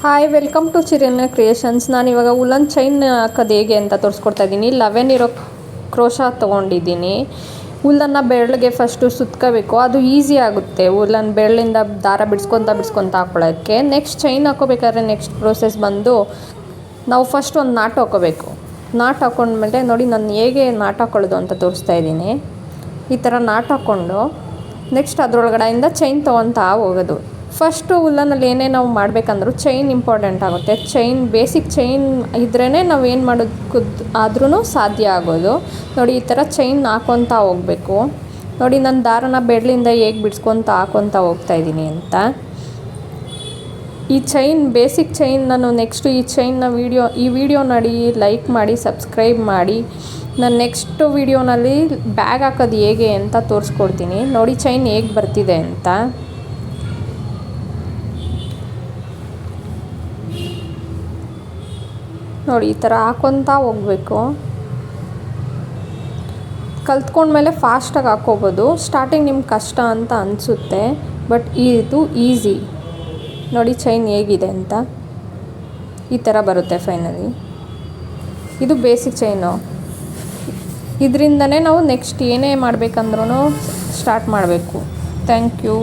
Hi, welcome to Chirina creations. ನಾನಿವಾಗ ಉಲನ್ chain ಹಾಕೋದು ಹೇಗೆ ಅಂತ ತೋರಿಸ್ಕೊಡ್ತಾ ಇದ್ದೀನಿ. 11 ಇರೋ ಕ್ರೋಶಾ ತೊಗೊಂಡಿದ್ದೀನಿ. ಉಲ್ಲನ್ನು ಬೆರಳಿಗೆ ಫಸ್ಟು ಸುತ್ಕೋಬೇಕು, ಅದು ಈಸಿ ಆಗುತ್ತೆ. ಉಲ್ಲನ್ ಬೆರಳಿಂದ ದಾರ ಬಿಡಿಸ್ಕೊತ ಹಾಕೊಳ್ಳೋಕ್ಕೆ. ನೆಕ್ಸ್ಟ್ ಚೈನ್ ಹಾಕೋಬೇಕಾದ್ರೆ ನೆಕ್ಸ್ಟ್ ಪ್ರೋಸೆಸ್ ಬಂದು ನಾವು ಫಸ್ಟ್ ಒಂದು ನಾಟ್ ಹಾಕೋಬೇಕು. ನಾಟ್ ಹಾಕೊಂಡ್ಮೇಲೆ ನೋಡಿ ನಾನು ಹೇಗೆ ನಾಟ್ ಹಾಕೊಳ್ಳೋದು ಅಂತ ತೋರಿಸ್ತಾ ಇದ್ದೀನಿ. ಈ ಥರ ನಾಟ್ ಹಾಕ್ಕೊಂಡು ನೆಕ್ಸ್ಟ್ ಅದರೊಳಗಡೆಯಿಂದ ಚೈನ್ ತೊಗೊತಾ ಹೋಗೋದು. ಫಸ್ಟು ಉಲ್ಲನಲ್ಲಿ ಏನೇ ನಾವು ಮಾಡಬೇಕಂದ್ರೂ ಚೈನ್ ಇಂಪಾರ್ಟೆಂಟ್ ಆಗುತ್ತೆ. ಬೇಸಿಕ್ ಚೈನ್ ಇದ್ರೇ ನಾವು ಏನು ಮಾಡೋದಕ್ಕೂ ಆದ್ರೂ ಸಾಧ್ಯ ಆಗೋದು. ನೋಡಿ ಈ ಥರ ಚೈನ್ ಹಾಕ್ಕೊತಾ ಹೋಗಬೇಕು. ನೋಡಿ ನಾನು ದಾರನ ಬೆರಳಿಂದ ಹೇಗೆ ಬಿಡಿಸ್ಕೊತ ಹಾಕ್ಕೊತಾ ಹೋಗ್ತಾಯಿದ್ದೀನಿ ಅಂತ. ಈ ಚೈನ್ ಬೇಸಿಕ್ ಚೈನ್ ನಾನು ನೆಕ್ಸ್ಟು ಈ ಚೈನ್ನ ಈ ವಿಡಿಯೋ ನೋಡಿ ಲೈಕ್ ಮಾಡಿ, ಸಬ್ಸ್ಕ್ರೈಬ್ ಮಾಡಿ. ನಾನು ನೆಕ್ಸ್ಟ್ ವಿಡಿಯೋನಲ್ಲಿ ಬ್ಯಾಗ್ ಹಾಕೋದು ಹೇಗೆ ಅಂತ ತೋರಿಸ್ಕೊಡ್ತೀನಿ. ನೋಡಿ ಚೈನ್ ಹೇಗೆ ಬರ್ತಿದೆ ಅಂತ. ನೋಡಿ ಈ ಥರ ಹಾಕ್ಕೊತಾ ಹೋಗಬೇಕು. ಕಲ್ತ್ಕೊಂಡ್ಮೇಲೆ ಫಾಸ್ಟಾಗಿ ಹಾಕ್ಕೋಬೋದು. ಸ್ಟಾರ್ಟಿಂಗ್ ನಿಮ್ಗೆ ಕಷ್ಟ ಅಂತ ಅನಿಸುತ್ತೆ, ಬಟ್ ಇದು ಈಸಿ. ನೋಡಿ ಚೈನ್ ಹೇಗಿದೆ ಅಂತ. ಈ ಥರ ಬರುತ್ತೆ ಫೈನಲಿ. ಇದು ಬೇಸಿಕ್ ಚೈನು. ಇದರಿಂದನೇ ನಾವು ನೆಕ್ಸ್ಟ್ ಏನೇ ಮಾಡಬೇಕಂದ್ರೂ ಸ್ಟಾರ್ಟ್ ಮಾಡಬೇಕು. Thank you.